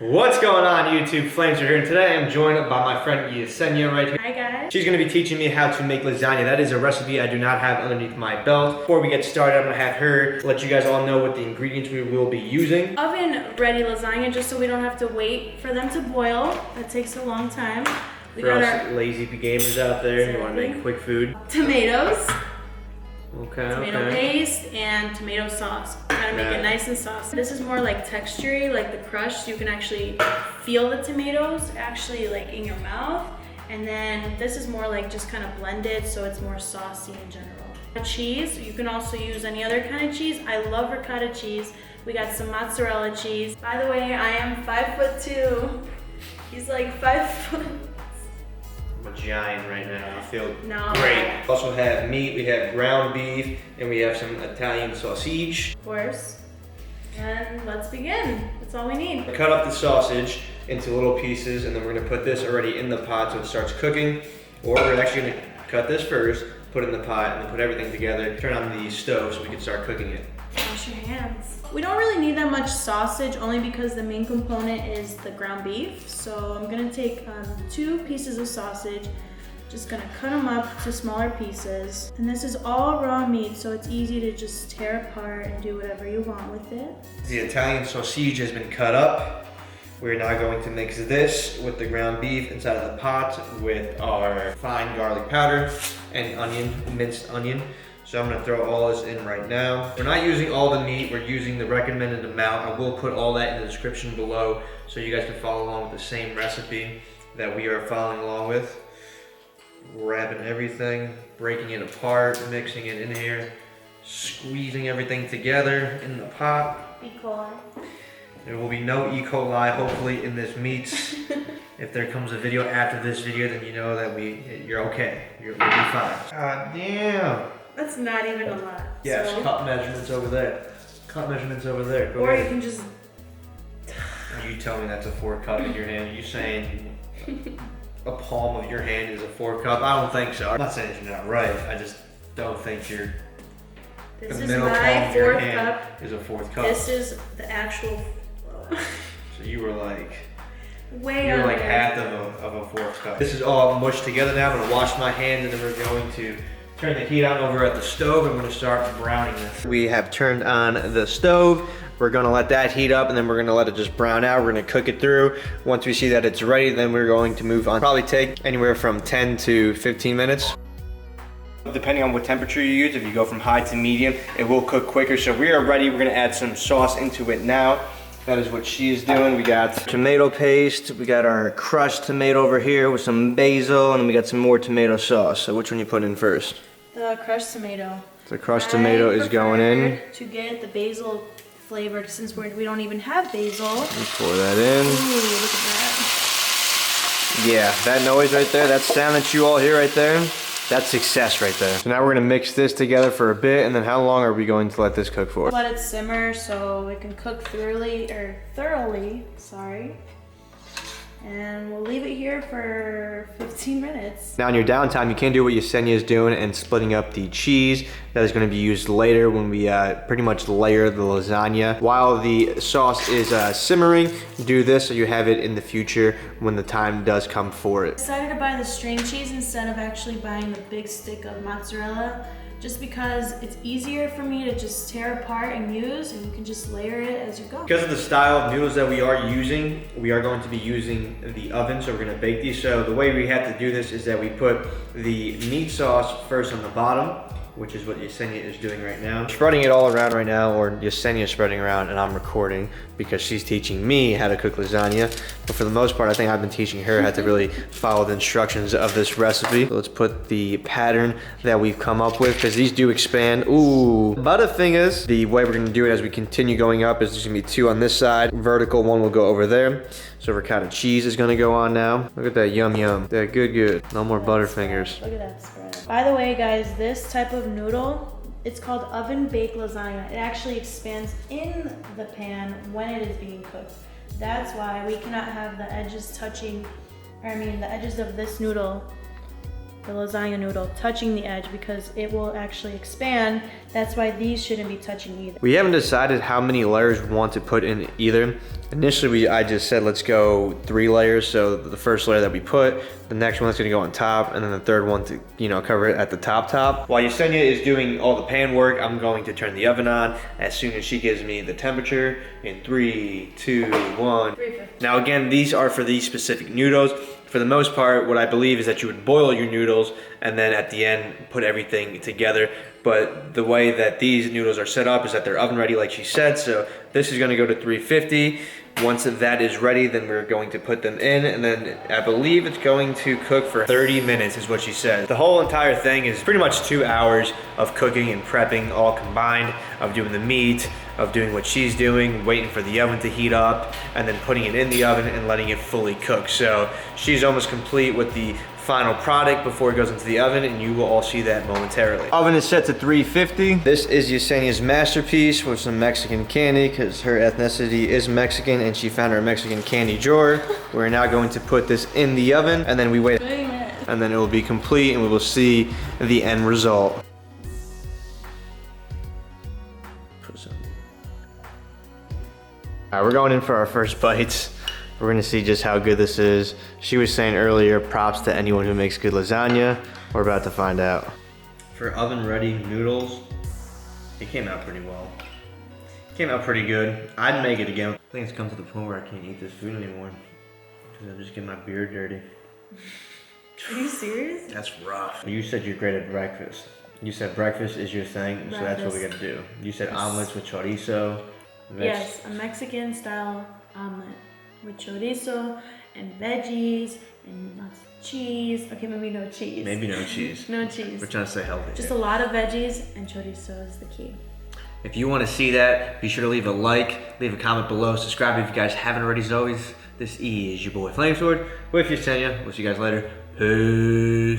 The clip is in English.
What's going on YouTube? Flamesword here, and today I'm joined by my friend Yesenia right here. Hi guys. She's going to be teaching me how to make lasagna. That is a recipe I do not have underneath my belt. Before we get started, I'm going to have her let you guys all know what the ingredients we will be using. Oven ready lasagna, just so we don't have to wait for them to boil. That takes a long time. We For got us our lazy gamers out there, you want to make quick food. tomatoes, Okay, tomato paste, and tomato sauce. Gotta make it nice and saucy. This is more like textury, like the crush. You can actually feel the tomatoes actually like in your mouth. And then this is more like just kind of blended, so it's more saucy in general. Cheese, you can also use any other kind of cheese. I love ricotta cheese. We got some mozzarella cheese. By the way, I am 5'2". He's like 5 foot. I'm a giant right now. I feel No. great. Also have meat, we have ground beef, and we have some Italian sausage. Of course. And let's begin. That's all we need. Cut up the sausage into little pieces, and then we're gonna put this already in the pot so it starts cooking. Or we're actually gonna cut this first, put it in the pot, and then put everything together, turn on the stove so we can start cooking it. Wash your hands. We don't really need that much sausage, only because the main component is the ground beef. So I'm gonna take 2 pieces of sausage, just gonna cut them up to smaller pieces. And this is all raw meat, so it's easy to just tear apart and do whatever you want with it. The Italian sausage has been cut up. We're now going to mix this with the ground beef inside of the pot with our fine garlic powder and onion, minced onion. So I'm gonna throw all this in right now. We're not using all the meat, we're using the recommended amount. I will put all that in the description below so you guys can follow along with the same recipe that we are following along with. Wrapping everything, breaking it apart, mixing it in here, squeezing everything together in the pot. E. coli. There will be no E. coli, hopefully, in this meat. If there comes a video after this video, then you know that you're okay. You'll be fine. God damn. That's not even a lot. Yes, so. cup measurements over there. Cup measurements over there. Go Or ahead. you can just. You tell me that's a 4 cup in your hand. Are you saying a palm of your hand is a 4 cup? I don't think so. I'm not saying you're not right. I just don't think This the is middle palm my of your 4th hand cup. is a 4th cup. This is the actual. So you were like. Way You're under. like half of a 4th cup. This is all mushed together now. I'm gonna wash my hands and then we're going to turn the heat on over at the stove and we're gonna start browning this. We have turned on the stove. We're gonna let that heat up and then we're gonna let it just brown out. We're gonna cook it through. Once we see that it's ready, then we're going to move on. Probably take anywhere from 10 to 15 minutes. Depending on what temperature you use, if you go from high to medium, it will cook quicker. So we are ready. We're gonna add some sauce into it now. That is what she is doing. We got tomato paste, we got our crushed tomato over here with some basil, and then we got some more tomato sauce. So which one you put in first? The crushed tomato. The crushed tomato is going in. To get the basil flavor, since we don't even have basil. Let's pour that in. Ooh, look at that. Yeah, that noise right there, that sound that you all hear right there, that's success right there. So now we're gonna mix this together for a bit, and then how long are we going to let this cook for? Let it simmer so it can cook thoroughly, sorry. And we'll leave it here for 15 minutes. Now in your downtime, you can do what Yesenia is doing and splitting up the cheese. That is going to be used later when we pretty much layer the lasagna. While the sauce is simmering, do this so you have it in the future when the time does come for it. I decided to buy the string cheese instead of actually buying the big stick of mozzarella, just because it's easier for me to just tear apart and use, and you can just layer it as you go. Because of the style of noodles that we are using, we are going to be using the oven, so we're gonna bake these. So the way we have to do this is that we put the meat sauce first on the bottom, which is what Yesenia is doing right now. Spreading it all around right now, or Yesenia is spreading around, and I'm recording because she's teaching me how to cook lasagna. But for the most part, I think I've been teaching her how to really follow the instructions of this recipe. So let's put the pattern that we've come up with, because these do expand. Ooh. Butterfingers. The way we're gonna do it as we continue going up is there's gonna be 2 on this side. Vertical, 1 will go over there. So ricotta cheese is gonna go on now. Look at that, yum yum. That good. No more Butterfingers. Look at that spread. By the way, guys, this type of noodle, it's called oven baked lasagna. It actually expands in the pan when it is being cooked. That's why we cannot have the edges touching, the edges of this noodle the lasagna noodle touching the edge because it will actually expand. That's why these shouldn't be touching either. We haven't decided how many layers we want to put in either. Initially, I just said let's go 3 layers. So the first layer that we put, the next one's gonna go on top, and then the third one to, you know, cover it at the top. While Yesenia is doing all the pan work, I'm going to turn the oven on as soon as she gives me the temperature in 3, 2, 1. 350. Now again, these are for these specific noodles. For the most part, what I believe is that you would boil your noodles and then at the end put everything together. But the way that these noodles are set up is that they're oven ready, like she said. So this is gonna go to 350. Once that is ready, then we're going to put them in, and then I believe it's going to cook for 30 minutes is what she said. The whole entire thing is pretty much 2 hours of cooking and prepping all combined, of doing the meat, of doing what she's doing, waiting for the oven to heat up, and then putting it in the oven and letting it fully cook. So she's almost complete with the final product before it goes into the oven, and you will all see that momentarily. Oven is set to 350. This is Yesenia's masterpiece with some Mexican candy because her ethnicity is Mexican and she found her Mexican candy drawer. We're now going to put this in the oven and then we wait, and then it will be complete and we will see the end result. All right, we're going in for our first bites. We're gonna see just how good this is. She was saying earlier, props to anyone who makes good lasagna. We're about to find out. For oven ready noodles, it came out pretty well. It came out pretty good. I'd make it again. I think it's come to the point where I can't eat this food anymore because I'm just getting my beard dirty. Are you serious? That's rough. You said you're great at breakfast. You said breakfast is your thing, so that's what we gotta do. You said omelets with chorizo. Yes, a Mexican style omelet with chorizo and veggies and lots of cheese. Okay, maybe no cheese. Maybe no cheese. No cheese. We're trying to stay healthy. Just a lot of veggies and chorizo is the key. If you want to see that, be sure to leave a like, leave a comment below, subscribe if you guys haven't already. As always, this is your boy Flamesword with Yesenia. We'll see you guys later. Peace.